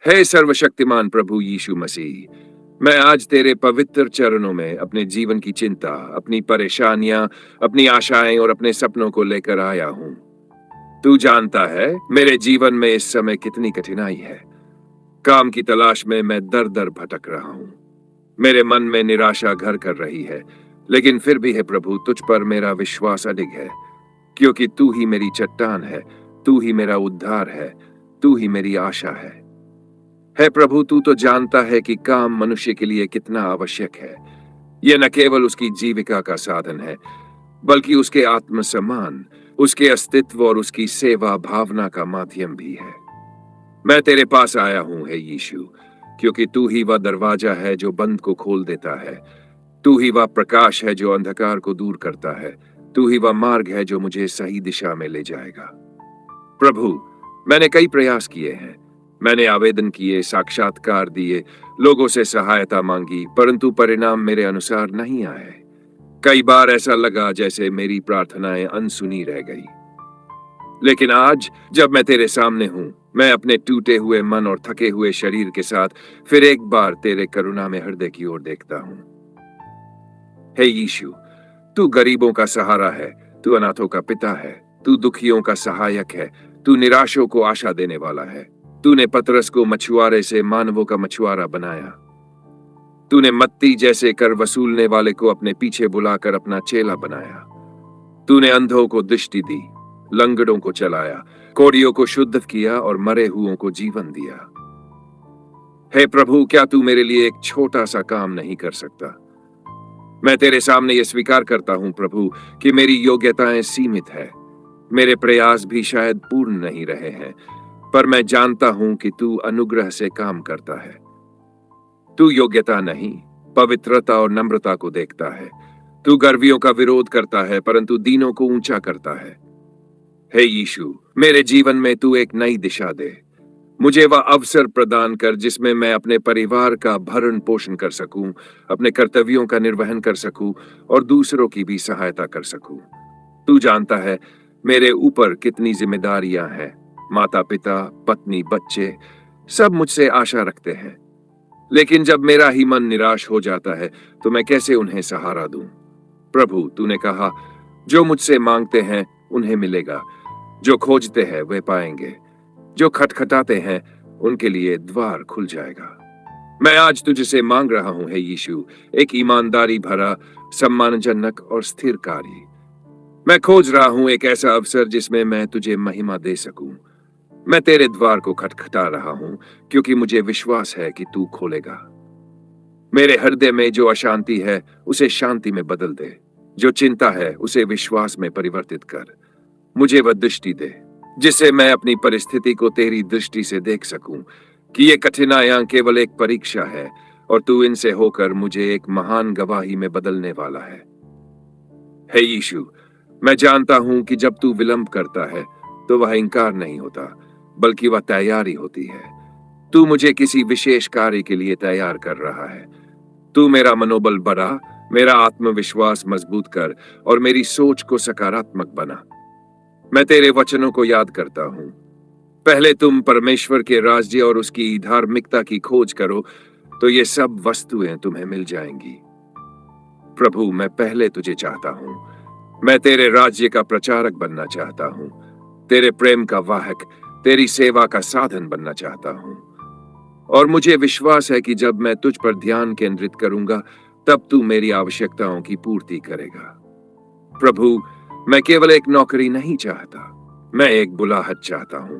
हे सर्वशक्तिमान प्रभु यीशु मसीह, मैं आज तेरे पवित्र चरणों में अपने जीवन की चिंता, अपनी परेशानियां, अपनी आशाएं और अपने सपनों को लेकर आया हूं। तू जानता है मेरे जीवन में इस समय कितनी कठिनाई है। काम की तलाश में मैं दर दर भटक रहा हूं। मेरे मन में निराशा घर कर रही है, लेकिन फिर भी है प्रभु, तुझ पर मेरा विश्वास अडिग है, क्योंकि तू ही मेरी चट्टान है, तू ही मेरा उद्धार है, तू ही मेरी आशा है। हे प्रभु, तू तो जानता है कि काम मनुष्य के लिए कितना आवश्यक है। यह न केवल उसकी जीविका का साधन है, बल्कि उसके आत्मसम्मान, उसके अस्तित्व और उसकी सेवा भावना का माध्यम भी है। मैं तेरे पास आया हूं हे यीशु, क्योंकि तू ही वह दरवाजा है जो बंद को खोल देता है। तू ही वह प्रकाश है जो अंधकार को दूर करता है। तू ही वह मार्ग है जो मुझे सही दिशा में ले जाएगा। प्रभु, मैंने कई प्रयास किए हैं। मैंने आवेदन किए, साक्षात्कार दिए, लोगों से सहायता मांगी, परंतु परिणाम मेरे अनुसार नहीं आए। कई बार ऐसा लगा जैसे मेरी प्रार्थनाएं अनसुनी रह गई। लेकिन आज जब मैं तेरे सामने हूं, मैं अपने टूटे हुए मन और थके हुए शरीर के साथ फिर एक बार तेरे करुणा में हृदय की ओर देखता हूं। हे यीशु, तू गरीबों का सहारा है, तू अनाथों का पिता है, तू दुखियों का सहायक है, तू निराशों को आशा देने वाला है। तूने पतरस को मछुआरे से मानवों का मछुआरा बनाया। तूने मत्ती जैसे कर वसूलने वाले को अपने पीछे बुलाकर अपना चेला बनाया। तूने अंधों को दृष्टि दी, लंगड़ों को चलाया, कोढ़ियों को शुद्ध किया और मरे हुओं को जीवन दिया। हे प्रभु, क्या तू मेरे लिए एक छोटा सा काम नहीं कर सकता? मैं तेरे सामने यह स्वीकार करता हूं प्रभु कि मेरी योग्यताएं सीमित है। मेरे प्रयास भी शायद पूर्ण नहीं रहे हैं, पर मैं जानता हूं कि तू अनुग्रह से काम करता है। तू योग्यता नहीं, पवित्रता और नम्रता को देखता है। तू गर्वियों का विरोध करता है, परंतु दीनों को ऊंचा करता है। हे यीशु, मेरे जीवन में तू एक नई दिशा दे। मुझे वह अवसर प्रदान कर जिसमें मैं अपने परिवार का भरण पोषण कर सकूं, अपने कर्तव्यों का निर्वहन कर सकूं और दूसरों की भी सहायता कर सकूं। तू जानता है मेरे ऊपर कितनी जिम्मेदारियां हैं। माता पिता, पत्नी, बच्चे सब मुझसे आशा रखते हैं। लेकिन जब मेरा ही मन निराश हो जाता है, तो मैं कैसे उन्हें सहारा दूं? प्रभु, तूने कहा, जो मुझसे मांगते हैं उन्हें मिलेगा, जो खोजते हैं वे पाएंगे, जो खटखटाते हैं उनके लिए द्वार खुल जाएगा। मैं आज तुझसे मांग रहा हूं हे यीशु, एक ईमानदारी भरा, सम्मानजनक और स्थिर कार्य। मैं खोज रहा हूं एक ऐसा अवसर जिसमें मैं तुझे महिमा दे सकूं। मैं तेरे द्वार को खटखटा रहा हूं, क्योंकि मुझे विश्वास है कि तू खोलेगा। मेरे हृदय में जो अशांति है उसे शांति में बदल दे, जो चिंता है उसे विश्वास में परिवर्तित कर। मुझे वह दृष्टि दे जिससे मैं अपनी परिस्थिति को तेरी दृष्टि से देख सकूं, कि ये कठिनाइयां केवल एक परीक्षा है और तू इनसे होकर मुझे एक महान गवाही में बदलने वाला है। हे यीशु, मैं जानता हूं कि जब तू विलंब करता है तो वह इंकार नहीं होता, बल्कि वह तैयारी होती है। तू मुझे किसी विशेष कार्य के लिए तैयार कर रहा है। तू मेरा मनोबल बढ़ा, मेरा आत्मविश्वास मजबूत कर और मेरी सोच को सकारात्मक बना। मैं तेरे वचनों को याद करता हूं। पहले तुम परमेश्वर के राज्य और उसकी धार्मिकता की खोज करो, तो ये सब वस्तुएं तुम्हें मिल जाएंगी। प्रभु, मैं पहले तुझे चाहता हूं। मैं तेरे राज्य का प्रचारक बनना चाहता हूं, तेरे प्रेम का वाहक, तेरी सेवा का साधन बनना चाहता हूं। और मुझे विश्वास है कि जब मैं तुझ पर ध्यान केंद्रित करूंगा, तब तू मेरी आवश्यकताओं की पूर्ति करेगा। प्रभु, मैं केवल एक नौकरी नहीं चाहता, मैं एक बुलाहट चाहता हूं।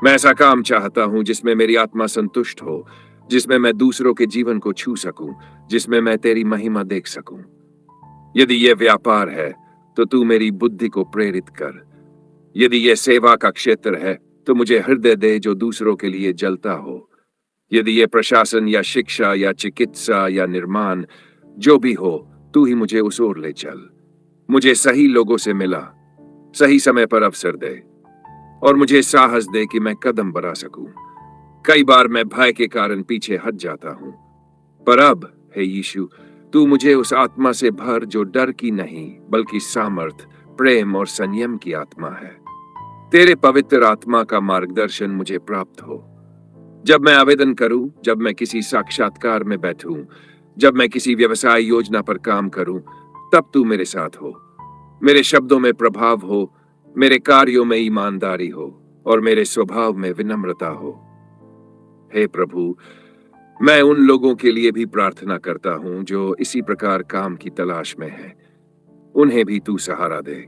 मैं ऐसा काम चाहता हूं जिसमें मेरी आत्मा संतुष्ट हो, जिसमें मैं दूसरों के जीवन को छू सकूं, जिसमें मैं तेरी महिमा देख सकूं। यदि यह व्यापार है, तो तू मेरी बुद्धि को प्रेरित कर। यदि यह सेवा का क्षेत्र है, तो मुझे हृदय दे जो दूसरों के लिए जलता हो। यदि यह प्रशासन या शिक्षा या चिकित्सा या निर्माण, जो भी हो, तू ही मुझे उस ओर ले चल। मुझे सही लोगों से मिला, सही समय पर अवसर दे और मुझे साहस दे कि मैं कदम बढ़ा सकूं। कई बार मैं भय के कारण पीछे हट जाता हूं, पर अब हे यीशु, तू मुझे उस आत्मा से भर जो डर की नहीं, बल्कि सामर्थ, प्रेम और संयम की आत्मा है। तेरे पवित्र आत्मा का मार्गदर्शन मुझे प्राप्त हो। जब मैं आवेदन करूं, जब मैं किसी साक्षात्कार में बैठूं, जब मैं किसी व्यवसाय योजना पर काम करूं, तब तू मेरे साथ हो। मेरे शब्दों में प्रभाव हो, मेरे कार्यों में ईमानदारी हो और मेरे स्वभाव में विनम्रता हो। हे प्रभु, मैं उन लोगों के लिए भी प्रार्थना करता हूं जो इसी प्रकार काम की तलाश में हैं। उन्हें भी तू सहारा दे।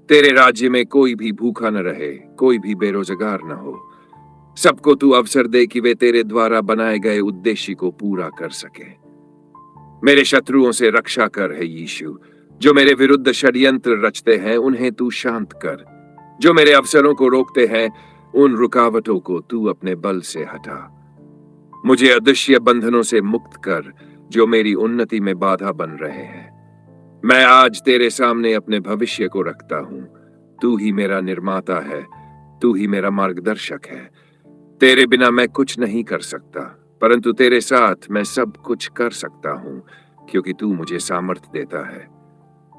तेरे राज्य में कोई भी भूखा न रहे, कोई भी बेरोजगार न हो। सबको तू अवसर दे कि वे तेरे द्वारा बनाए गए उद्देश्य को पूरा कर सके। मेरे शत्रुओं से रक्षा कर, हे यीशु। जो मेरे विरुद्ध षड्यंत्र रचते हैं, उन्हें तू शांत कर। जो मेरे अवसरों को रोकते हैं, उन रुकावटों को तू अपने बल से हटा। मुझे अदृश्य बंधनों से मुक्त कर, जो मेरी उन्नति में बाधा बन रहे हैं। मैं आज तेरे सामने अपने भविष्य को रखता हूं। तू ही मेरा निर्माता है, तू ही मेरा मार्गदर्शक है। तेरे बिना मैं कुछ नहीं कर सकता, परंतु तेरे साथ मैं सब कुछ कर सकता हूं, क्योंकि तू मुझे सामर्थ्य देता है।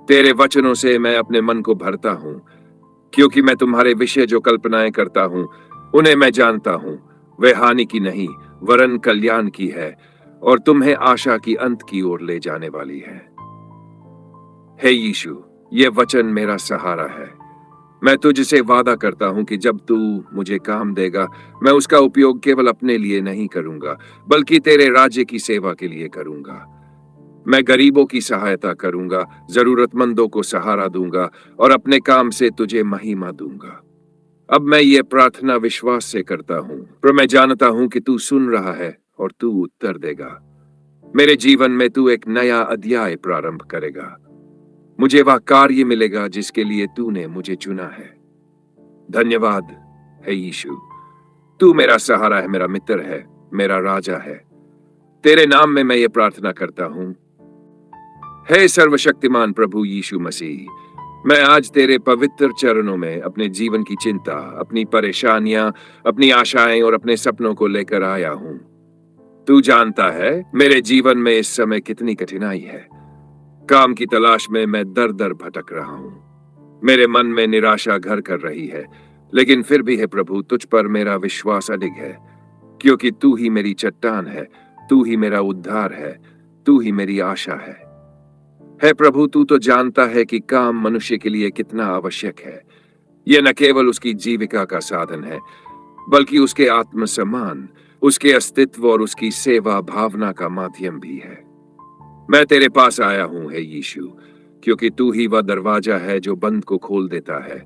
तेरे वचनों से मैं अपने मन को भरता हूं, क्योंकि मैं तुम्हारे विषय जो कल्पनाएं करता हूं, उन्हें मैं जानता हूं। वे हानि की नहीं, वरन कल्याण की है, और तुम्हें आशा की अंत की ओर ले जाने वाली है। हे यीशु, ये वचन मेरा सहारा है। मैं तुझसे वादा करता हूं कि जब तू मुझे काम देगा, मैं उसका उपयोग केवल अपने लिए नहीं करूंगा, बल्कि तेरे राज्य की सेवा के लिए करूंगा। मैं गरीबों की सहायता करूंगा, जरूरतमंदों को सहारा दूंगा और अपने काम से तुझे महिमा दूंगा। अब मैं ये प्रार्थना विश्वास से करता हूं, पर मैं जानता हूं कि तू सुन रहा है और तू उत्तर देगा। मेरे जीवन में तू एक नया अध्याय प्रारंभ करेगा। मुझे वह कार्य मिलेगा जिसके लिए तूने मुझे चुना है। धन्यवाद, हे यीशु। तू मेरा सहारा है, मेरा मित्र है, मेरा राजा है। तेरे नाम में मैं ये प्रार्थना करता हूं। हे सर्वशक्तिमान प्रभु यीशु मसीह, मैं आज तेरे पवित्र चरणों में अपने जीवन की चिंता, अपनी परेशानियां, अपनी आशाएं और अपने सपनों को लेकर आया हूं। तू जानता है मेरे जीवन में इस समय कितनी कठिनाई है। काम की तलाश में मैं दर दर भटक रहा हूं। मेरे मन में निराशा घर कर रही है, लेकिन फिर भी है प्रभु, तुझ पर मेरा विश्वास अडिग है, क्योंकि तू ही मेरी चट्टान है, तू ही मेरा उद्धार है, तू ही मेरी आशा है। हे प्रभु, तू तो जानता है कि काम मनुष्य के लिए कितना आवश्यक है। यह न केवल उसकी जीविका का साधन है, बल्कि उसके आत्मसम्मान, उसके अस्तित्व और उसकी सेवा भावना का माध्यम भी है। मैं तेरे पास आया हूं, हे यीशु, क्योंकि तू ही वह दरवाजा है जो बंद को खोल देता है।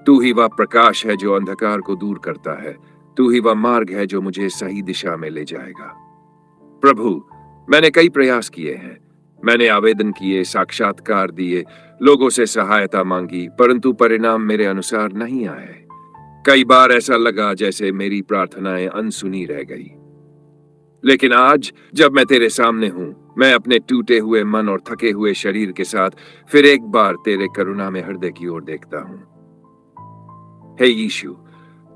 तू ही वह प्रकाश है जो अंधकार को दूर करता है। तू ही वह मार्ग है जो मुझे सही दिशा में ले जाएगा। प्रभु, मैंने कई प्रयास किए हैं। मैंने आवेदन किए, साक्षात्कार दिए, लोगों से सहायता मांगी, परंतु परिणाम मेरे अनुसार नहीं आए। कई बार ऐसा लगा जैसे मेरी प्रार्थनाएं अनसुनी रह गई। लेकिन आज जब मैं तेरे सामने हूं, मैं अपने टूटे हुए मन और थके हुए शरीर के साथ फिर एक बार तेरे करुणा में हृदय की ओर देखता हूं। हे यीशु,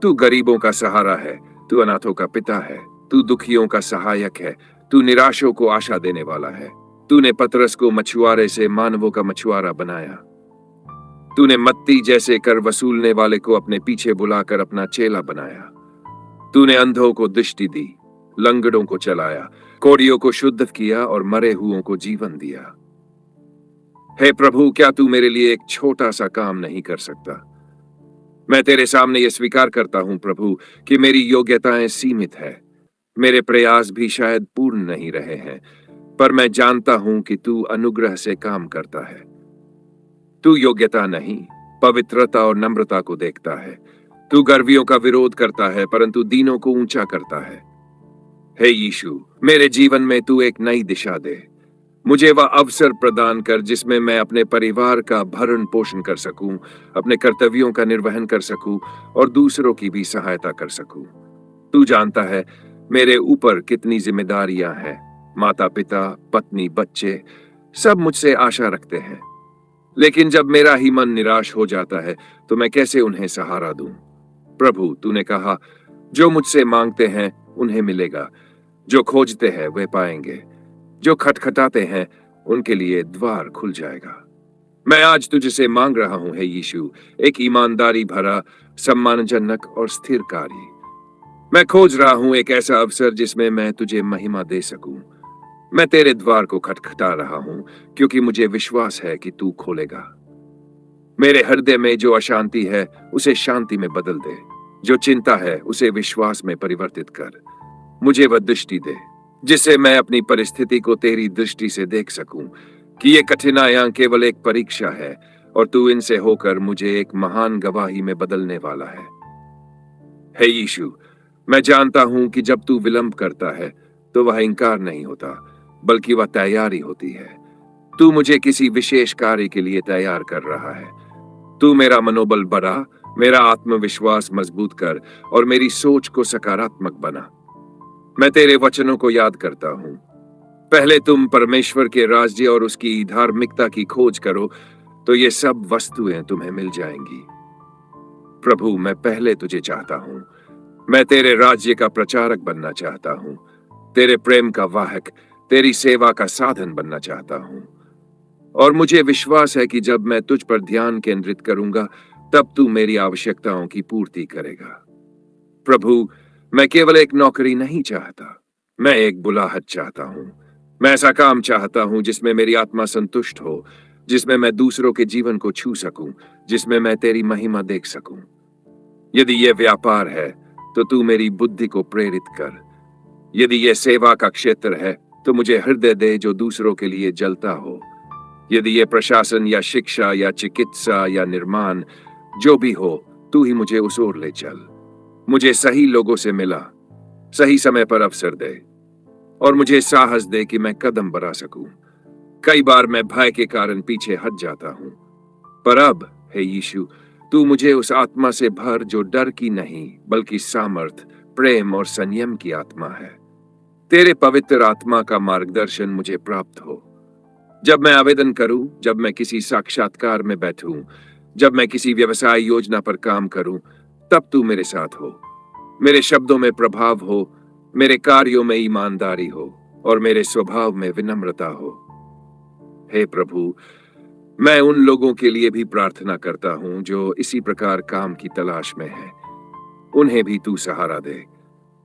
तू गरीबों का सहारा है, तू अनाथों का पिता है, तू दुखियों का सहायक है, तू निराशों को आशा देने वाला है। तूने पतरस को मछुआरे से मानवों का मछुआरा बनाया। तूने मत्ती जैसे कर वसूलने वाले को अपने पीछे बुलाकर अपना चेला बनाया। तूने अंधों को दृष्टि दी, लंगड़ों को चलाया, कोढ़ियों को शुद्ध किया और मरे हुओं को जीवन दिया। हे प्रभु, क्या तू मेरे लिए एक छोटा सा काम नहीं कर सकता? मैं तेरे सामने यह स्वीकार करता हूं प्रभु कि मेरी योग्यताएं सीमित है। मेरे प्रयास भी शायद पूर्ण नहीं रहे हैं, पर मैं जानता हूं कि तू अनुग्रह से काम करता है। तू योग्यता नहीं, पवित्रता और नम्रता को देखता है। तू गर्वियों का विरोध करता है, परंतु दीनों को ऊंचा करता है। हे यीशु, मेरे जीवन में तू एक नई दिशा दे। मुझे वह अवसर प्रदान कर जिसमें मैं अपने परिवार का भरण पोषण कर सकूं, अपने कर्तव्यों का निर्वहन कर सकूं और दूसरों की भी सहायता कर सकूं। तू जानता है मेरे ऊपर कितनी जिम्मेदारियां हैं। माता पिता, पत्नी, बच्चे सब मुझसे आशा रखते हैं, लेकिन जब मेरा ही मन निराश हो जाता है तो मैं कैसे उन्हें सहारा दूं? प्रभु, तूने कहा, जो मुझसे मांगते हैं उन्हें मिलेगा, जो खोजते हैं वे पाएंगे, जो खटखटाते हैं उनके लिए द्वार खुल जाएगा। मैं आज तुझसे मांग रहा हूं, हे यीशु, एक ईमानदारी भरा, सम्मानजनक और स्थिर कार्य। मैं खोज रहा हूं एक ऐसा अवसर जिसमें मैं तुझे महिमा दे सकूं। मैं तेरे द्वार को खटखटा रहा हूं, क्योंकि मुझे विश्वास है कि तू खोलेगा। मेरे हृदय में जो अशांति है उसे शांति में बदल दे, जो चिंता है उसे विश्वास में परिवर्तित कर। मुझे वह दृष्टि दे जिससे मैं अपनी परिस्थिति को तेरी दृष्टि से देख सकूं, कि ये कठिनाइयां केवल एक परीक्षा है और तू इनसे होकर मुझे एक महान गवाही में बदलने वाला है। हे यीशु, मैं जानता हूं कि जब तू विलंब करता है तो वह इंकार नहीं होता, बल्कि वह तैयारी होती है। तू मुझे किसी विशेष कार्य के लिए तैयार कर रहा है। तू मेरा मनोबल बढ़ा, मेरा आत्मविश्वास मजबूत कर और मेरी सोच को सकारात्मक बना। मैं तेरे वचनों को याद करता हूं। पहले तुम परमेश्वर के राज्य और उसकी धार्मिकता की खोज करो, तो ये सब वस्तुएं तुम्हें मिल जाएंगी। प्रभु, मैं पहले तुझे चाहता हूं। मैं तेरे राज्य का प्रचारक बनना चाहता हूं, तेरे प्रेम का वाहक, तेरी सेवा का साधन बनना चाहता हूं। और मुझे विश्वास है कि जब मैं तुझ पर ध्यान केंद्रित करूंगा, तब तू मेरी आवश्यकताओं की पूर्ति करेगा। प्रभु, मैं केवल एक नौकरी नहीं चाहता, मैं एक बुलाहट चाहता हूं। मैं ऐसा काम चाहता हूं जिसमें मेरी आत्मा संतुष्ट हो, जिसमें मैं दूसरों के जीवन को छू सकूं, जिसमें मैं तेरी महिमा देख सकूं। यदि यह व्यापार है, तो तू मेरी बुद्धि को प्रेरित कर। यदि यह सेवा का क्षेत्र है, तो मुझे हृदय दे जो दूसरों के लिए जलता हो। यदि यह प्रशासन या शिक्षा या चिकित्सा या निर्माण, जो भी हो, तू ही मुझे उस ओर ले चल। मुझे सही लोगों से मिला, सही समय पर अवसर दे और मुझे साहस दे कि मैं कदम बढ़ा सकूं। कई बार मैं भय के कारण पीछे हट जाता हूं, पर अब हे यीशु, तू मुझे उस आत्मा से भर जो डर की नहीं बल्कि सामर्थ, प्रेम और संयम की आत्मा है। तेरे पवित्र आत्मा का मार्गदर्शन मुझे प्राप्त हो। जब मैं आवेदन करूं, जब मैं किसी साक्षात्कार में बैठूं, जब मैं किसी व्यवसाय योजना पर काम करूं, तब तू मेरे साथ हो। मेरे शब्दों में प्रभाव हो, मेरे कार्यों में ईमानदारी हो और मेरे स्वभाव में विनम्रता हो। हे प्रभु, मैं उन लोगों के लिए भी प्रार्थना करता हूं जो इसी प्रकार काम की तलाश में हैं। उन्हें भी तू सहारा दे।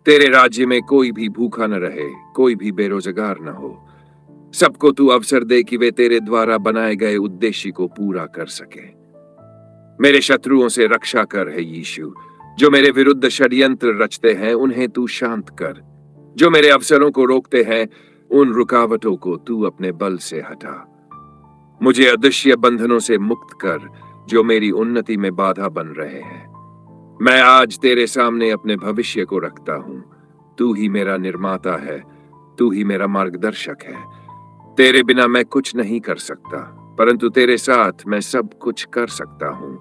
तेरे राज्य में कोई भी भूखा न रहे, कोई भी बेरोजगार न हो। सबको तू अवसर दे कि वे तेरे द्वारा बनाए गए उद्देश्य को पूरा कर सके। मेरे शत्रुओं से रक्षा कर हे यीशु। जो मेरे विरुद्ध षड्यंत्र रचते हैं, उन्हें तू शांत कर। जो मेरे अवसरों को रोकते हैं, उन रुकावटों को तू अपने बल से हटा। मुझे अदृश्य बंधनों से मुक्त कर जो मेरी उन्नति में बाधा बन रहे हैं। मैं आज तेरे सामने अपने भविष्य को रखता हूं। तू ही मेरा निर्माता है, तू ही मेरा मार्गदर्शक है। तेरे बिना मैं कुछ नहीं कर सकता, परंतु तेरे साथ मैं सब कुछ कर सकता हूं,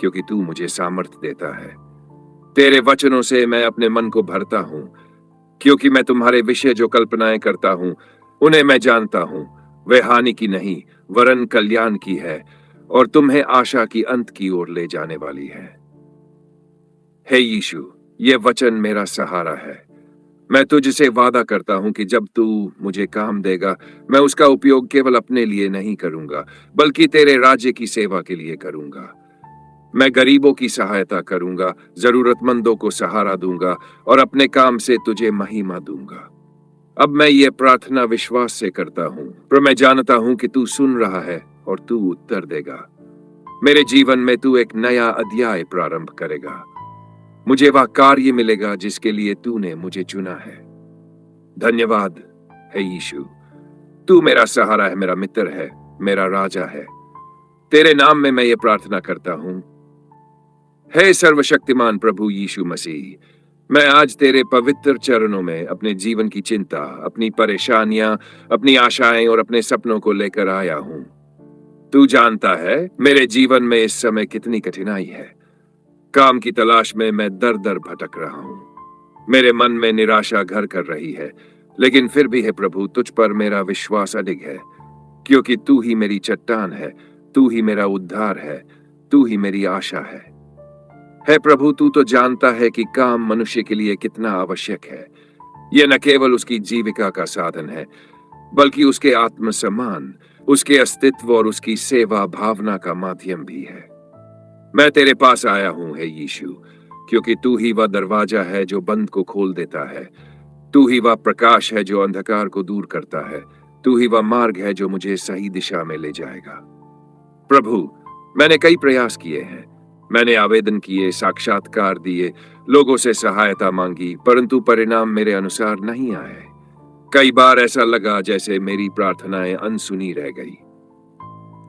क्योंकि तू मुझे सामर्थ देता है। तेरे वचनों से मैं अपने मन को भरता हूं, क्योंकि मैं तुम्हारे विषय जो कल्पनाएं करता हूं, उन्हें मैं जानता हूं। वे हानि की नहीं, वरन कल्याण की है और तुम्हें आशा की अंत की ओर ले जाने वाली है। हे यीशु, ये वचन मेरा सहारा है। मैं तुझसे वादा करता हूं कि जब तू मुझे काम देगा, मैं उसका उपयोग केवल अपने लिए नहीं करूंगा, बल्कि तेरे राज्य की सेवा के लिए करूंगा। मैं गरीबों की सहायता करूंगा, जरूरतमंदों को सहारा दूंगा और अपने काम से तुझे महिमा दूंगा। अब मैं ये प्रार्थना विश्वास से करता हूं, पर मैं जानता हूं कि तू सुन रहा है और तू उत्तर देगा। मेरे जीवन में तू एक नया अध्याय प्रारंभ करेगा। मुझे वह कार्य मिलेगा जिसके लिए तूने मुझे चुना है। धन्यवाद हे यीशु। तू मेरा सहारा है, मेरा मित्र है, मेरा राजा है। तेरे नाम में मैं ये प्रार्थना करता हूं। हे सर्वशक्तिमान प्रभु यीशु मसीह, मैं आज तेरे पवित्र चरणों में अपने जीवन की चिंता, अपनी परेशानियां, अपनी आशाएं और अपने सपनों को लेकर आया हूं। तू जानता है मेरे जीवन में इस समय कितनी कठिनाई है। काम की तलाश में मैं दर दर भटक रहा हूं। मेरे मन में निराशा घर कर रही है, लेकिन फिर भी है प्रभु, तुझ पर मेरा विश्वास अडिग है, क्योंकि तू ही मेरी चट्टान है, तू ही मेरा उद्धार है, तू ही मेरी आशा है। हे प्रभु, तू तो जानता है कि काम मनुष्य के लिए कितना आवश्यक है। यह न केवल उसकी जीविका का साधन है, बल्कि उसके आत्मसम्मान, उसके अस्तित्व और उसकी सेवा भावना का माध्यम भी है। मैं तेरे पास आया हूं हे यीशु, क्योंकि तू ही वह दरवाजा है जो बंद को खोल देता है। तू ही वह प्रकाश है जो अंधकार को दूर करता है। तू ही वह मार्ग है जो मुझे सही दिशा में ले जाएगा। प्रभु, मैंने कई प्रयास किए हैं। मैंने आवेदन किए, साक्षात्कार दिए, लोगों से सहायता मांगी, परंतु परिणाम मेरे अनुसार नहीं आए। कई बार ऐसा लगा जैसे मेरी प्रार्थनाएं अनसुनी रह गई।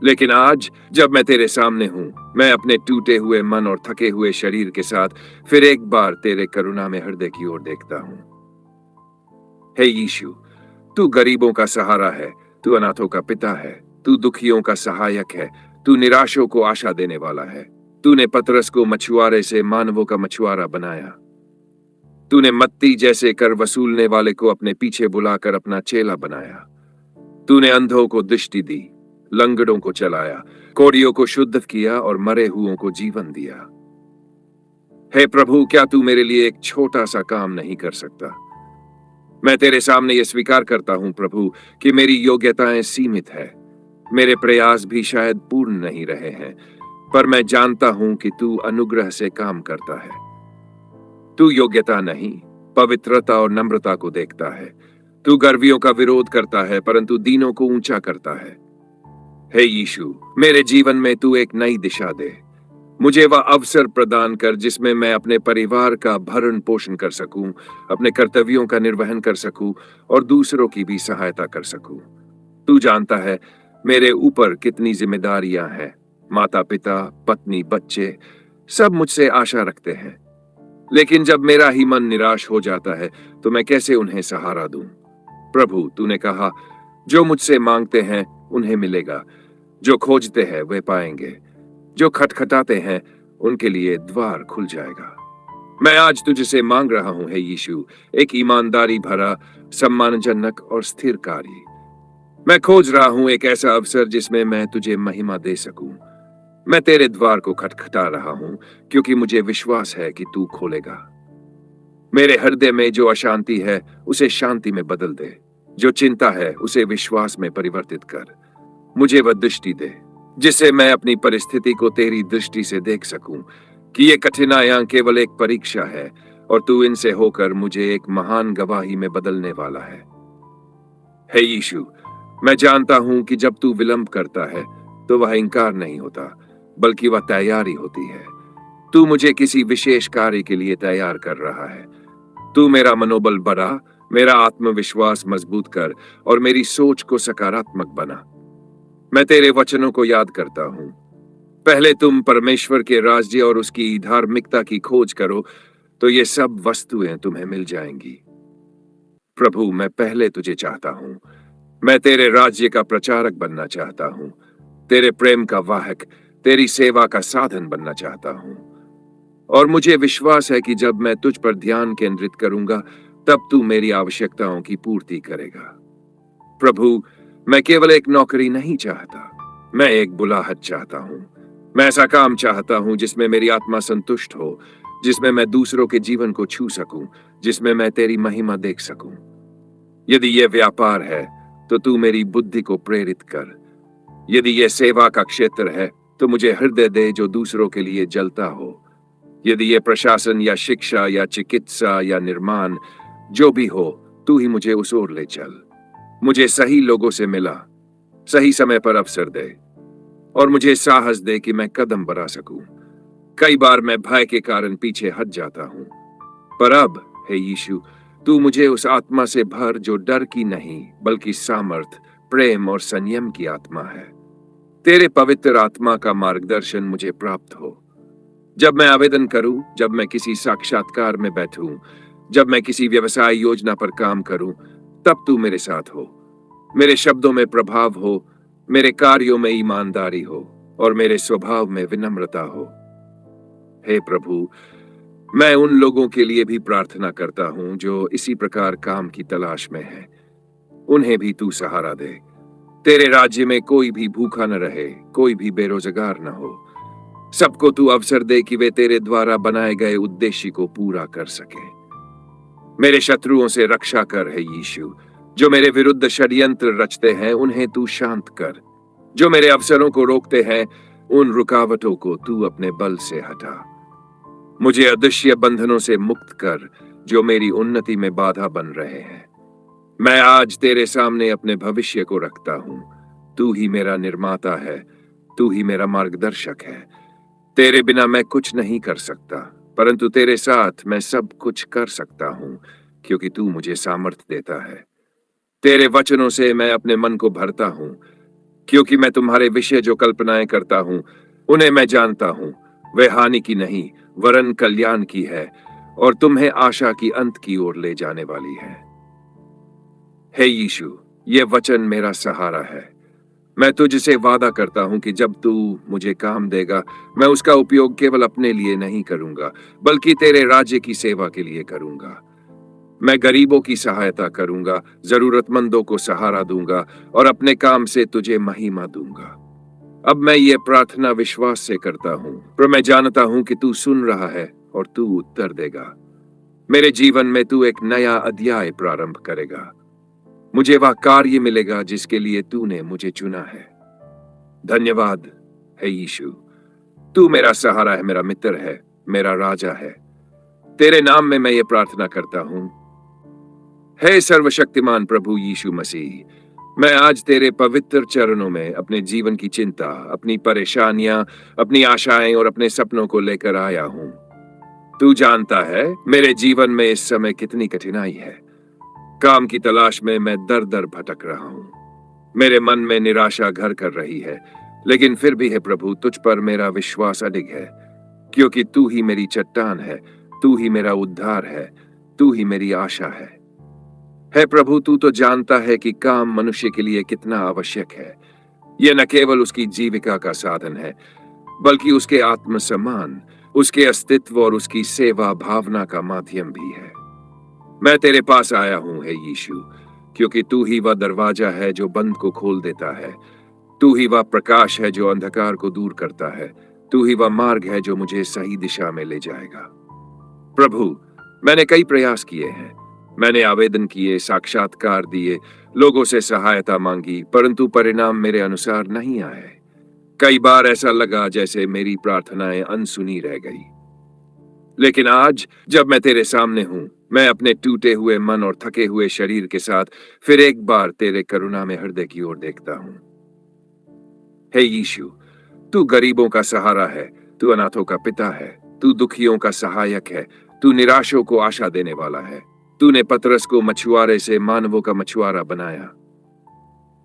लेकिन आज जब मैं तेरे सामने हूं, मैं अपने टूटे हुए मन और थके हुए शरीर के साथ फिर एक बार तेरे करुणा में हृदय की ओर देखता हूं। हे यीशु, तू गरीबों का सहारा है, तू अनाथों का पिता है, तू दुखियों का सहायक है, तू निराशों को आशा देने वाला है। तूने पतरस को मछुआरे से मानवों का मछुआरा बनाया। तूने मत्ती जैसे कर वसूलने वाले को अपने पीछे बुलाकर अपना चेला बनाया। तूने अंधों को दृष्टि दी, लंगड़ों को चलाया, कोढ़ियों को शुद्ध किया और मरे हुओं को जीवन दिया। हे प्रभु, क्या तू मेरे लिए एक छोटा सा काम नहीं कर सकता? मैं तेरे सामने ये स्वीकार करता हूं प्रभु कि मेरी योग्यताएं सीमित है। मेरे प्रयास भी शायद पूर्ण नहीं रहे हैं, पर मैं जानता हूं कि तू अनुग्रह से काम करता है। तू योग्यता नहीं, पवित्रता और नम्रता को देखता है। तू गर्वियों का विरोध करता है, परंतु दीनों को ऊंचा करता है। हे यीशु, मेरे जीवन में तू एक नई दिशा दे। मुझे वह अवसर प्रदान कर जिसमें मैं अपने परिवार का भरण पोषण कर सकूं, अपने कर्तव्यों का निर्वहन कर सकूं और दूसरों की भी सहायता कर सकूं। तू जानता है मेरे ऊपर कितनी जिम्मेदारियां हैं। माता पिता, पत्नी, बच्चे सब मुझसे आशा रखते हैं। लेकिन जब मेरा ही मन निराश हो जाता है तो मैं कैसे उन्हें सहारा दूं? प्रभु, तूने कहा, जो मुझसे मांगते हैं उन्हें मिलेगा, जो खोजते हैं वे पाएंगे, जो खटखटाते हैं उनके लिए द्वार खुल जाएगा। मैं आज तुझसे मांग रहा हूं हे यीशु, एक ईमानदारी भरा, सम्मानजनक और स्थिर कार्य। मैं खोज रहा हूं एक ऐसा अवसर जिसमें मैं तुझे महिमा दे सकूं। मैं तेरे द्वार को खटखटा रहा हूं क्योंकि मुझे विश्वास है कि तू खोलेगा। मेरे हृदय में जो अशांति है उसे शांति में बदल दे, जो चिंता है उसे विश्वास में परिवर्तित कर। मुझे वह दृष्टि दे जिससे मैं अपनी परिस्थिति को तेरी दृष्टि से देख सकूं कि ये कठिनाइयां केवल एक परीक्षा है और तू इनसे होकर मुझे एक महान गवाही में बदलने वाला है। हे यीशु, मैं जानता हूं कि जब तू विलंब करता है तो वह इंकार नहीं होता, बल्कि वह तैयारी होती है। तू मुझे किसी विशेष कार्य के लिए तैयार कर रहा है। तू मेरा मनोबल बढ़ा, मेरा आत्मविश्वास मजबूत कर और मेरी सोच को सकारात्मक बना। मैं तेरे वचनों को याद करता हूं। पहले तुम परमेश्वर के राज्य और उसकी धार्मिकता की खोज करो तो ये सब वस्तुएं तुम्हें मिल जाएंगी। प्रभु, मैं पहले तुझे चाहता हूं। मैं तेरे राज्य का प्रचारक बनना चाहता हूं, तेरे प्रेम का वाहक, तेरी सेवा का साधन बनना चाहता हूं। और मुझे विश्वास है कि जब मैं तुझ पर ध्यान केंद्रित करूंगा तब तू मेरी आवश्यकताओं की पूर्ति करेगा। प्रभु, मैं केवल एक नौकरी नहीं चाहता, मैं एक बुलाहट चाहता हूं। मैं ऐसा काम चाहता हूं जिसमें मेरी आत्मा संतुष्ट हो, जिसमें मैं दूसरों के जीवन को छू सकूं, जिसमें मैं तेरी महिमा देख सकूं। यदि यह व्यापार है तो तू मेरी बुद्धि को प्रेरित कर। यदि यह सेवा का क्षेत्र है तो मुझे हृदय दे जो दूसरों के लिए जलता हो। यदि यह प्रशासन या शिक्षा या चिकित्सा या निर्माण जो भी हो, तू ही मुझे उस ओर ले चल। मुझे सही लोगों से मिला, सही समय पर अवसर दे और मुझे साहस दे कि मैं कदम बढ़ा सकूं। कई बार मैं भय के कारण पीछे हट जाता हूं, पर अब हे यीशु, तू मुझे उस आत्मा से भर जो डर की नहीं बल्कि सामर्थ, प्रेम और संयम की आत्मा है। तेरे पवित्र आत्मा का मार्गदर्शन मुझे प्राप्त हो। जब मैं आवेदन करूं, जब मैं किसी साक्षात्कार में बैठूं, जब मैं किसी व्यवसाय योजना पर काम करूं, तब तू मेरे साथ हो। मेरे शब्दों में प्रभाव हो, मेरे कार्यों में ईमानदारी हो और मेरे स्वभाव में विनम्रता हो। हे प्रभु, मैं उन लोगों के लिए भी प्रार्थना करता हूं जो इसी प्रकार काम की तलाश में हैं। उन्हें भी तू सहारा दे। तेरे राज्य में कोई भी भूखा न रहे, कोई भी बेरोजगार न हो। सबको तू अवसर दे कि वे तेरे द्वारा बनाए गए उद्देश्य को पूरा कर सके। मेरे शत्रुओं से रक्षा कर हे यीशु। जो मेरे विरुद्ध षड्यंत्र रचते हैं उन्हें तू शांत कर। जो मेरे अवसरों को रोकते हैं उन रुकावटों को तू अपने बल से हटा। मुझे अदृश्य बंधनों से मुक्त कर जो मेरी उन्नति में बाधा बन रहे हैं। मैं आज तेरे सामने अपने भविष्य को रखता हूं। तू ही मेरा निर्माता है, तू ही मेरा मार्गदर्शक है। तेरे बिना मैं कुछ नहीं कर सकता, परंतु तेरे साथ मैं सब कुछ कर सकता हूं, क्योंकि तू मुझे सामर्थ्य देता है। तेरे वचनों से मैं अपने मन को भरता हूं, क्योंकि मैं तुम्हारे विषय जो कल्पनाएं करता हूं, उन्हें मैं जानता हूं। वे हानि की नहीं, वरन कल्याण की है, और तुम्हें आशा की अंत की ओर ले जाने वाली है। हे यीशु, ये वचन मेरा सहारा है। मैं तुझसे वादा करता हूं कि जब तू मुझे काम देगा, मैं उसका उपयोग केवल अपने लिए नहीं करूंगा, बल्कि तेरे राज्य की सेवा के लिए करूंगा। मैं गरीबों की सहायता करूंगा, जरूरतमंदों को सहारा दूंगा और अपने काम से तुझे महिमा दूंगा। अब मैं ये प्रार्थना विश्वास से करता हूं, पर मैं जानता हूं कि तू सुन रहा है और तू उत्तर देगा। मेरे जीवन में तू एक नया अध्याय प्रारंभ करेगा। मुझे वह कार्य मिलेगा जिसके लिए तूने मुझे चुना है। धन्यवाद है यीशु। तू मेरा सहारा है, मेरा मित्र है, मेरा राजा है। तेरे नाम में मैं ये प्रार्थना करता हूं। हे सर्वशक्तिमान प्रभु यीशु मसीह, मैं आज तेरे पवित्र चरणों में अपने जीवन की चिंता, अपनी परेशानियां, अपनी आशाएं और अपने सपनों को लेकर आया हूं। तू जानता है मेरे जीवन में इस समय कितनी कठिनाई है। काम की तलाश में मैं दर दर भटक रहा हूं। मेरे मन में निराशा घर कर रही है, लेकिन फिर भी है प्रभु, तुझ पर मेरा विश्वास अडिग है, क्योंकि तू ही मेरी चट्टान है, तू ही मेरा उद्धार है, तू ही मेरी आशा है। हे प्रभु, तू तो जानता है कि काम मनुष्य के लिए कितना आवश्यक है। यह न केवल उसकी जीविका का साधन है, बल्कि उसके आत्मसम्मान, उसके अस्तित्व और उसकी सेवा भावना का माध्यम भी है। मैं तेरे पास आया हूं हे यीशु, क्योंकि तू ही वह दरवाजा है जो बंद को खोल देता है। तू ही वह प्रकाश है जो अंधकार को दूर करता है। तू ही वह मार्ग है जो मुझे सही दिशा में ले जाएगा। प्रभु, मैंने कई प्रयास किए हैं। मैंने आवेदन किए, साक्षात्कार दिए, लोगों से सहायता मांगी, परंतु परिणाम मेरे अनुसार नहीं आए। कई बार ऐसा लगा जैसे मेरी प्रार्थनाएं अनसुनी रह गई। लेकिन आज जब मैं तेरे सामने हूं, मैं अपने टूटे हुए मन और थके हुए शरीर के साथ फिर एक बार तेरे करुणा में हृदय की ओर देखता हूं। हे यीशु, तू गरीबों का सहारा है, तू अनाथों का पिता है, तू दुखियों का सहायक है, तू निराशों को आशा देने वाला है। तूने पतरस को मछुआरे से मानवों का मछुआरा बनाया।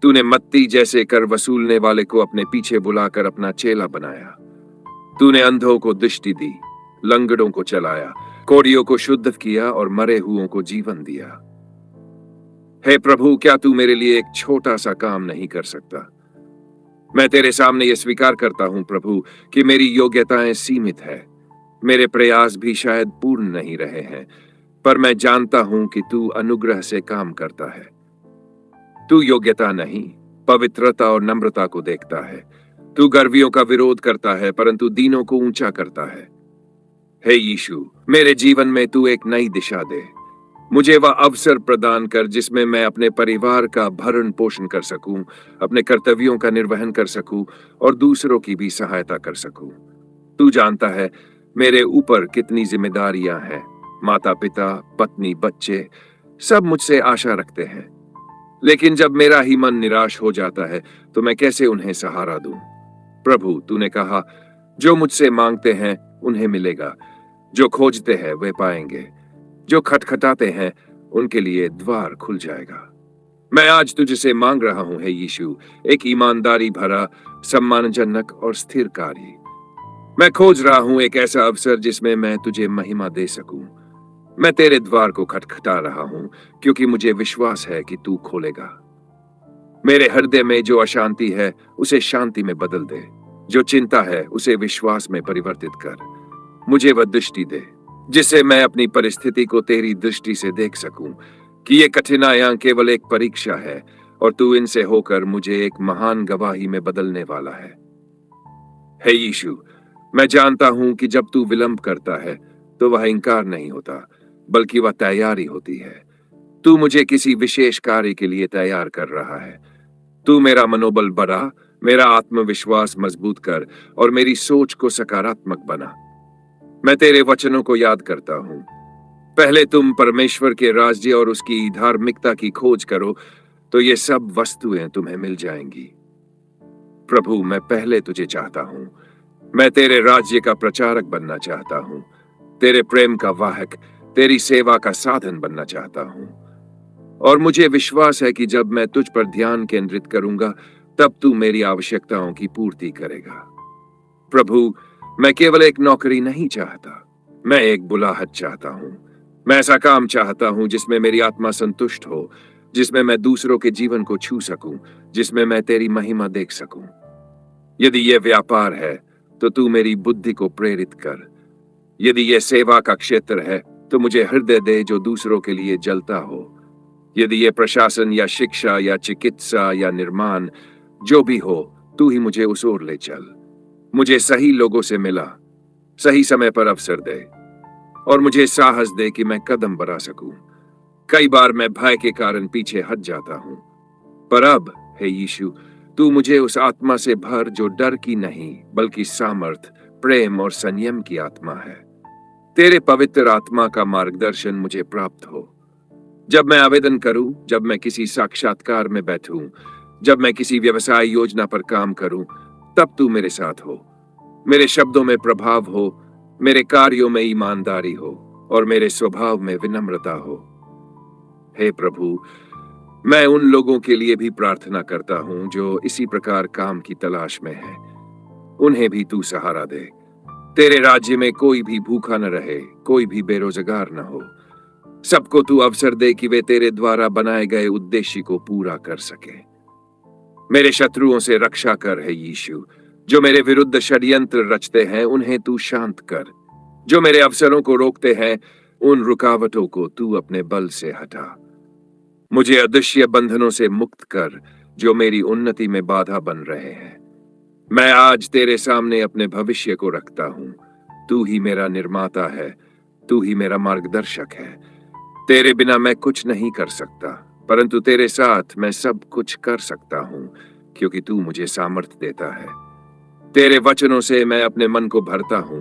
तूने मत्ती जैसे कर वसूलने वाले को अपने पीछे बुलाकर अपना चेला बनाया। तूने अंधों को दृष्टि दी, लंगड़ों को चलाया, कोढ़ियों को शुद्ध किया और मरे हुओं को जीवन दिया। हे प्रभु, क्या तू मेरे लिए एक छोटा सा काम नहीं कर सकता? मैं तेरे सामने यह स्वीकार करता हूं प्रभु कि मेरी योग्यताएं सीमित है। मेरे प्रयास भी शायद पूर्ण नहीं रहे हैं, पर मैं जानता हूं कि तू अनुग्रह से काम करता है। तू योग्यता नहीं, पवित्रता और नम्रता को देखता है। तू गर्वियों का विरोध करता है, परंतु दीनों को ऊंचा करता है। हे यीशु, मेरे जीवन में तू एक नई दिशा दे। मुझे वह अवसर प्रदान कर जिसमें मैं अपने परिवार का भरण पोषण कर सकूं, अपने कर्तव्यों का निर्वहन कर सकूं और दूसरों की भी सहायता कर सकूं। तू जानता है मेरे ऊपर कितनी जिम्मेदारियां हैं। माता पिता, पत्नी, बच्चे सब मुझसे आशा रखते हैं। लेकिन जब मेरा ही मन निराश हो जाता है, तो मैं कैसे उन्हें सहारा दूं? प्रभु, तूने कहा, जो मुझसे मांगते हैं उन्हें मिलेगा, जो खोजते हैं वे पाएंगे, जो खटखटाते हैं उनके लिए द्वार खुल जाएगा। मैं आज तुझसे मांग रहा हूं हे यीशु, एक ईमानदारी भरा, सम्मानजनक और स्थिर कार्य। मैं खोज रहा हूं एक ऐसा अवसर जिसमें मैं तुझे महिमा दे सकूं। मैं तेरे द्वार को खटखटा रहा हूं, क्योंकि मुझे विश्वास है कि तू खोलेगा। मेरे हृदय में जो अशांति है उसे शांति में बदल दे, जो चिंता है उसे विश्वास में परिवर्तित कर। मुझे वह दृष्टि दे जिससे मैं अपनी परिस्थिति को तेरी दृष्टि से देख सकूं, कि ये कठिनाइयां केवल एक परीक्षा है और तू इनसे होकर मुझे एक महान गवाही में बदलने वाला है। हे यीशु, मैं जानता हूं कि जब तू विलंब करता है तो वह इंकार नहीं होता, बल्कि वह तैयारी होती है। तू मुझे किसी विशेष कार्य के लिए तैयार कर रहा है। तू मेरा मनोबल बढ़ा, मेरा आत्मविश्वास मजबूत कर और मेरी सोच को सकारात्मक बना। मैं तेरे वचनों को याद करता हूं। पहले तुम परमेश्वर के राज्य और उसकी धार्मिकता की खोज करो, तो ये सब वस्तुएं तुम्हें मिल जाएंगी। प्रभु, मैं पहले तुझे चाहता हूं। मैं तेरे राज्य का प्रचारक बनना चाहता हूं, तेरे प्रेम का वाहक, तेरी सेवा का साधन बनना चाहता हूं। और मुझे विश्वास है कि जब मैं तुझ पर ध्यान केंद्रित करूंगा, तब तू मेरी आवश्यकताओं की पूर्ति करेगा। प्रभु, मैं केवल एक नौकरी नहीं चाहता, मैं एक बुलाहट चाहता हूं। मैं ऐसा काम चाहता हूं जिसमें मेरी आत्मा संतुष्ट हो, जिसमें मैं दूसरों के जीवन को छू सकूं, जिसमें मैं तेरी महिमा देख सकूं। यदि यह व्यापार है, तो तू मेरी बुद्धि को प्रेरित कर। यदि यह सेवा का क्षेत्र है, तो मुझे हृदय दे जो दूसरों के लिए जलता हो। यदि यह प्रशासन या शिक्षा या चिकित्सा या निर्माण, जो भी हो, तू ही मुझे उस ओर ले चल। मुझे सही लोगों से मिला, सही समय पर अवसर दे, और मुझे साहस दे कि मैं कदम बढ़ा सकूं। कई बार मैं भय के कारण पीछे हट जाता हूं, पर अब, हे यीशु, तू मुझे उस आत्मा से भर जो डर की नहीं, बल्कि सामर्थ, प्रेम और संयम की आत्मा है। तेरे पवित्र आत्मा का मार्गदर्शन मुझे प्राप्त हो। जब मैं आवेदन करूं, जब मैं किसी साक्षात्कार में बैठूं, जब मैं किसी व्यवसाय योजना पर काम करूं, तब तू मेरे साथ हो। मेरे शब्दों में प्रभाव हो, मेरे कार्यों में ईमानदारी हो, और मेरे स्वभाव में विनम्रता हो। हे प्रभु, मैं उन लोगों के लिए भी प्रार्थना करता हूं जो इसी प्रकार काम की तलाश में हैं। उन्हें भी तू सहारा दे। तेरे राज्य में कोई भी भूखा न रहे, कोई भी बेरोजगार न हो। सबको तू अवसर दे कि वे तेरे द्वारा बनाए गए उद्देश्य को पूरा कर सके। मेरे शत्रुओं से रक्षा कर, है यीशु। जो मेरे विरुद्ध षड्यंत्र रचते हैं, उन्हें तू शांत कर। जो मेरे अवसरों को रोकते हैं, उन रुकावटों को तू अपने बल से हटा। मुझे अदृश्य बंधनों से मुक्त कर, जो मेरी उन्नति में बाधा बन रहे हैं। मैं आज तेरे सामने अपने भविष्य को रखता हूं। तू ही मेरा निर्माता है, तू ही मेरा मार्गदर्शक है। तेरे बिना मैं कुछ नहीं कर सकता, परंतु तेरे साथ मैं सब कुछ कर सकता हूं, क्योंकि तू मुझे सामर्थ देता है। तेरे वचनों से मैं अपने मन को भरता हूं,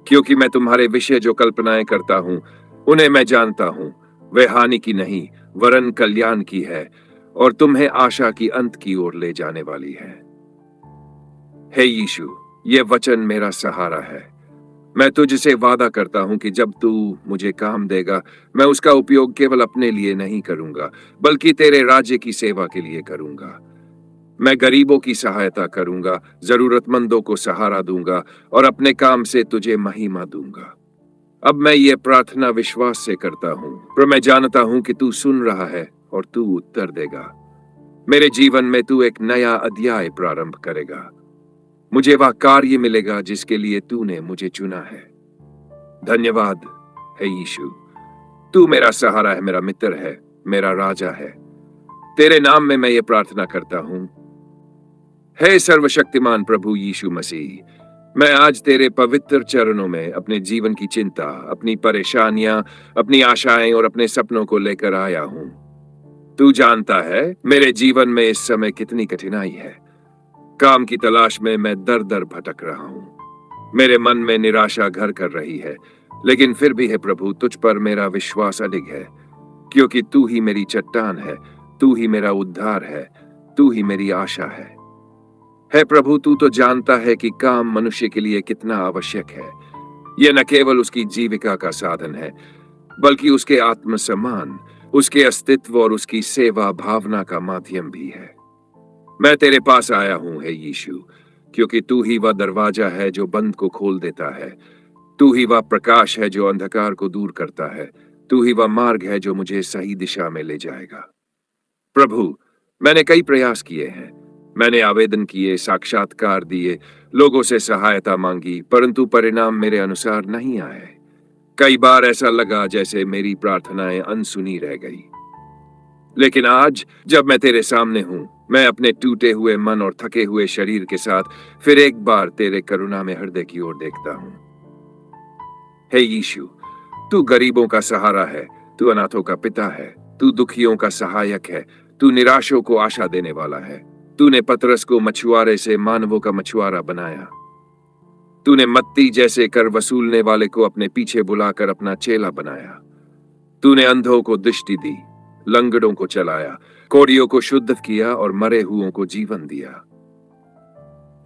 क्योंकि मैं तुम्हारे विषय जो कल्पनाएं करता हूं, उन्हें मैं जानता हूं। वे हानि की नहीं, वरन कल्याण की है, और तुम्हें आशा की अंत की ओर ले जाने वाली है। हे यीशु, ये वचन मेरा सहारा है। मैं तुझसे वादा करता हूं कि जब तू मुझे काम देगा, मैं उसका उपयोग केवल अपने लिए नहीं करूंगा, बल्कि तेरे राज्य की सेवा के लिए करूंगा। मैं गरीबों की सहायता करूंगा, जरूरतमंदों को सहारा दूंगा, और अपने काम से तुझे महिमा दूंगा। अब मैं ये प्रार्थना विश्वास से करता हूं, पर मैं जानता हूं कि तू सुन रहा है और तू उत्तर देगा। मेरे जीवन में तू एक नया अध्याय प्रारंभ करेगा। मुझे वह कार्य मिलेगा जिसके लिए तूने मुझे चुना है। धन्यवाद, हे यीशु। तू मेरा सहारा है, मेरा मित्र है, मेरा राजा है। तेरे नाम में मैं ये प्रार्थना करता हूं। हे सर्वशक्तिमान प्रभु यीशु मसीह, मैं आज तेरे पवित्र चरणों में अपने जीवन की चिंता, अपनी परेशानियां, अपनी आशाएं और अपने सपनों को लेकर आया हूं। तू जानता है मेरे जीवन में इस समय कितनी कठिनाई है। काम की तलाश में मैं दर दर भटक रहा हूं। मेरे मन में निराशा घर कर रही है, लेकिन फिर भी है प्रभु, तुझ पर मेरा विश्वास अडिग है, क्योंकि तू ही मेरी चट्टान है, तू ही मेरा उद्धार है, तू ही मेरी आशा है। हे प्रभु, तू तो जानता है कि काम मनुष्य के लिए कितना आवश्यक है। यह न केवल उसकी जीविका का साधन है, बल्कि उसके आत्मसम्मान, उसके अस्तित्व और उसकी सेवा भावना का माध्यम भी है। मैं तेरे पास आया हूं, हे यीशु, क्योंकि तू ही वह दरवाजा है जो बंद को खोल देता है। तू ही वह प्रकाश है जो अंधकार को दूर करता है। तू ही वह मार्ग है जो मुझे सही दिशा में ले जाएगा। प्रभु, मैंने कई प्रयास किए हैं। मैंने आवेदन किए, साक्षात्कार दिए, लोगों से सहायता मांगी, परंतु परिणाम मेरे अनुसार नहीं आए। कई बार ऐसा लगा जैसे मेरी प्रार्थनाएं अनसुनी रह गई। लेकिन आज जब मैं तेरे सामने हूं, मैं अपने टूटे हुए मन और थके हुए शरीर के साथ फिर एक बार तेरे करुणा में हृदय की ओर देखता हूं। हे यीशु, तू गरीबों का सहारा है, तू अनाथों का पिता है, तू दुखियों का सहायक है, तू निराशों को आशा देने वाला है। तूने पतरस को मछुआरे से मानवों का मछुआरा बनाया। तूने मत्ती जैसे कर वसूलने वाले को अपने पीछे बुलाकर अपना चेला बनाया। तूने अंधों को दृष्टि दी, लंगड़ों को चलाया, कोढ़ियों को शुद्ध किया और मरे हुओं को जीवन दिया।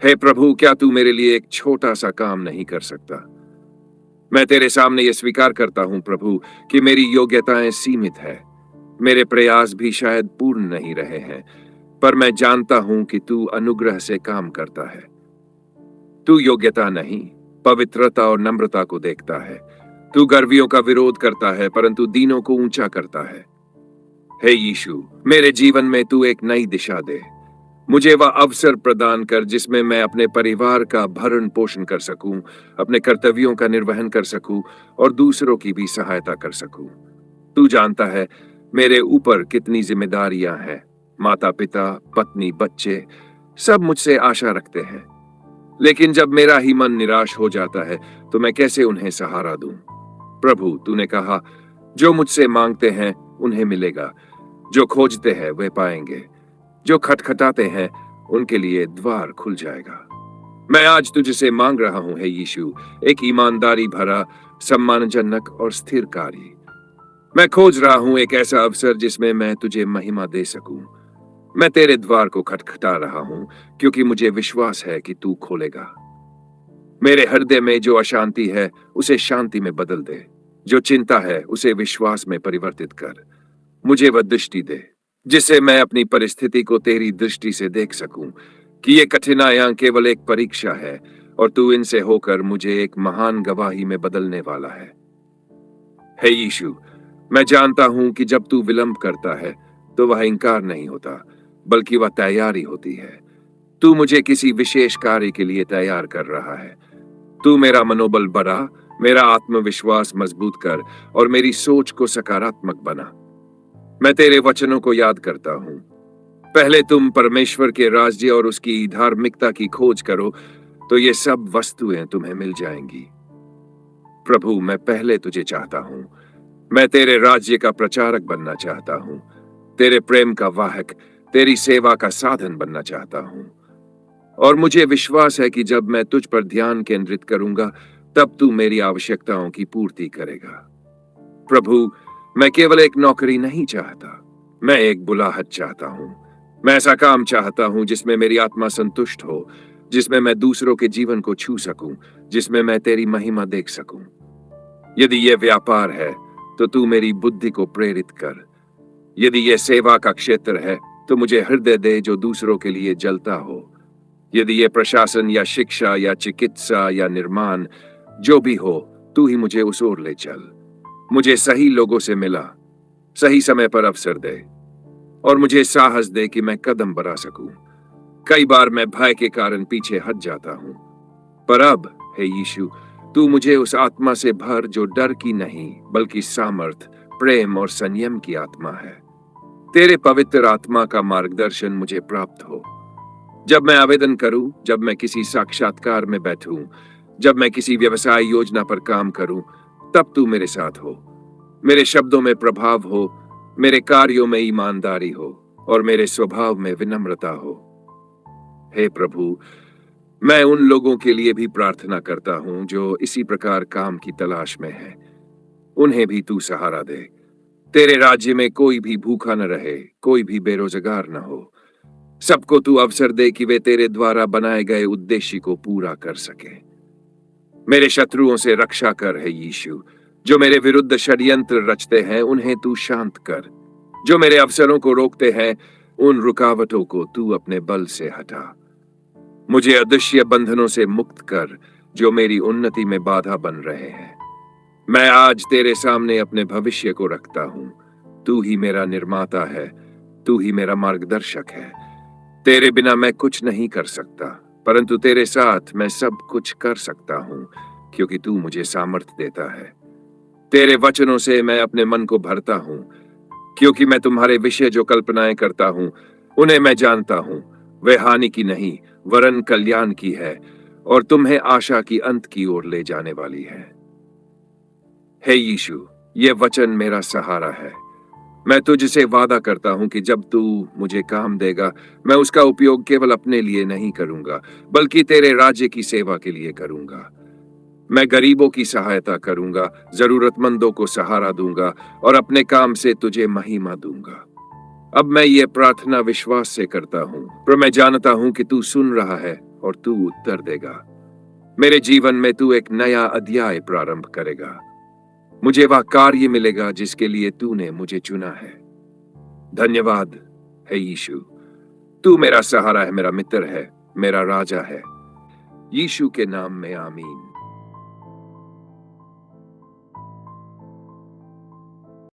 हे प्रभु, क्या तू मेरे लिए एक छोटा सा काम नहीं कर सकता? मैं तेरे सामने यह स्वीकार करता हूं प्रभु कि मेरी योग्यताएं सीमित है। मेरे प्रयास भी शायद पूर्ण नहीं रहे हैं, पर मैं जानता हूं कि तू अनुग्रह से काम करता है। तू योग्यता नहीं, पवित्रता और नम्रता को देखता है। तू गर्वियों का विरोध करता है, परंतु दीनों को ऊंचा करता है। हे यीशु, मेरे जीवन में तू एक नई दिशा दे। मुझे वह अवसर प्रदान कर जिसमें मैं अपने परिवार का भरण पोषण कर सकूं, अपने कर्तव्यों का निर्वहन कर सकूं और दूसरों की भी सहायता कर सकूं। तू जानता है मेरे ऊपर कितनी जिम्मेदारियां हैं। माता पिता, पत्नी, बच्चे सब मुझसे आशा रखते हैं, लेकिन जब मेरा ही मन निराश हो जाता है तो मैं कैसे उन्हें सहारा दूं? प्रभु, तूने कहा, जो मुझसे मांगते हैं उन्हें मिलेगा, जो खोजते हैं वे पाएंगे, जो खटखटाते हैं उनके लिए द्वार खुल जाएगा। मैं आज तुझसे मांग रहा हूं, हे यीशु, एक ईमानदारी भरा, सम्मानजनक और स्थिर कार्य। मैं खोज रहा हूं एक ऐसा अवसर जिसमें मैं तुझे महिमा दे सकूं। मैं तेरे द्वार को खटखटा रहा हूं क्योंकि मुझे विश्वास है कि तू खोलेगा। मेरे हृदय में जो अशांति है उसे शांति में बदल दे, जो चिंता है उसे विश्वास में परिवर्तित कर। मुझे वह दृष्टि दे जिससे मैं अपनी परिस्थिति को तेरी दृष्टि से देख सकूं कि ये कठिनाइयां केवल एक परीक्षा है और तू इनसे होकर मुझे एक महान गवाही में बदलने वाला है। हे यीशु, मैं जानता हूं कि जब तू विलंब करता है तो वह इंकार नहीं होता, बल्कि वह तैयारी होती है। तू मुझे किसी विशेष कार्य के लिए तैयार कर रहा है। तू मेरा मनोबल बढ़ा, मेरा आत्मविश्वास मजबूत कर और मेरी सोच को सकारात्मक बना। मैं तेरे वचनों को याद करता हूं। पहले तुम परमेश्वर के राज्य और उसकी धार्मिकता की खोज करो तो ये सब वस्तुएं तुम्हें मिल जाएंगी। प्रभु, मैं पहले तुझे चाहता हूं। मैं तेरे राज्य का प्रचारक बनना चाहता हूं, तेरे प्रेम का वाहक, तेरी सेवा का साधन बनना चाहता हूं। और मुझे विश्वास है कि जब मैं तुझ पर ध्यान केंद्रित करूंगा तब तू मेरी आवश्यकताओं की पूर्ति करेगा। प्रभु, मैं केवल एक नौकरी नहीं चाहता, मैं एक बुलाहट चाहता हूं। मैं ऐसा काम चाहता हूं जिसमें मेरी आत्मा संतुष्ट हो, जिसमें मैं दूसरों के जीवन को छू सकूं, जिसमें मैं तेरी महिमा देख सकूं। यदि यह व्यापार है तो तू मेरी बुद्धि को प्रेरित कर। यदि यह सेवा का क्षेत्र है तो मुझे हृदय दे जो दूसरों के लिए जलता हो। यदि यह प्रशासन या शिक्षा या चिकित्सा या निर्माण, जो भी हो, तू ही मुझे उस ओर ले चल। मुझे सही लोगों से मिला, सही समय पर अवसर दे और मुझे साहस दे कि मैं कदम बढ़ा सकूं। कई बार मैं भय के कारण पीछे हट जाता हूं, पर अब हे यीशु, तू मुझे उस आत्मा से भर जो डर की नहीं बल्कि सामर्थ, प्रेम और संयम की आत्मा है। तेरे पवित्र आत्मा का मार्गदर्शन मुझे प्राप्त हो। जब मैं आवेदन करूं, जब मैं किसी साक्षात्कार में बैठूं, जब मैं किसी व्यवसाय योजना पर काम करूं, तब तू मेरे साथ हो। मेरे शब्दों में प्रभाव हो, मेरे कार्यों में ईमानदारी हो और मेरे स्वभाव में विनम्रता हो। हे प्रभु, मैं उन लोगों के लिए भी प्रार्थना करता हूं जो इसी प्रकार काम की तलाश में हैं। उन्हें भी तू सहारा दे। तेरे राज्य में कोई भी भूखा न रहे, कोई भी बेरोजगार न हो। सबको तू अवसर दे कि वे तेरे द्वारा बनाए गए उद्देश्य को पूरा कर सके। मेरे शत्रुओं से रक्षा कर, हे यीशु। जो मेरे विरुद्ध षड्यंत्र रचते हैं उन्हें तू शांत कर। जो मेरे अवसरों को रोकते हैं उन रुकावटों को तू अपने बल से हटा। मुझे अदृश्य बंधनों से मुक्त कर जो मेरी उन्नति में बाधा बन रहे हैं। मैं आज तेरे सामने अपने भविष्य को रखता हूं। तू ही मेरा निर्माता है, तू ही मेरा मार्गदर्शक है। तेरे बिना मैं कुछ नहीं कर सकता, परंतु तेरे साथ मैं सब कुछ कर सकता हूं क्योंकि तू मुझे सामर्थ देता है। तेरे वचनों से मैं अपने मन को भरता हूं, क्योंकि मैं तुम्हारे विषय जो कल्पनाएं करता हूं उन्हें मैं जानता हूं। वे हानि की नहीं वरन कल्याण की है और तुम्हें आशा की अंत की ओर ले जाने वाली है। हे यीशु, ये वचन मेरा सहारा है। मैं तुझसे वादा करता हूं कि जब तू मुझे काम देगा, मैं उसका उपयोग केवल अपने लिए नहीं करूंगा, बल्कि तेरे राज्य की सेवा के लिए करूंगा। मैं गरीबों की सहायता करूंगा, जरूरतमंदों को सहारा दूंगा और अपने काम से तुझे महिमा दूंगा। अब मैं ये प्रार्थना विश्वास से करता हूं, पर मैं जानता हूं कि तू सुन रहा है और तू उत्तर देगा। मेरे जीवन में तू एक नया अध्याय प्रारंभ करेगा। मुझे वह कार्य मिलेगा जिसके लिए तूने मुझे चुना है। धन्यवाद है यीशु। तू मेरा सहारा है, मेरा मित्र है, मेरा राजा है। यीशु के नाम में आमीन।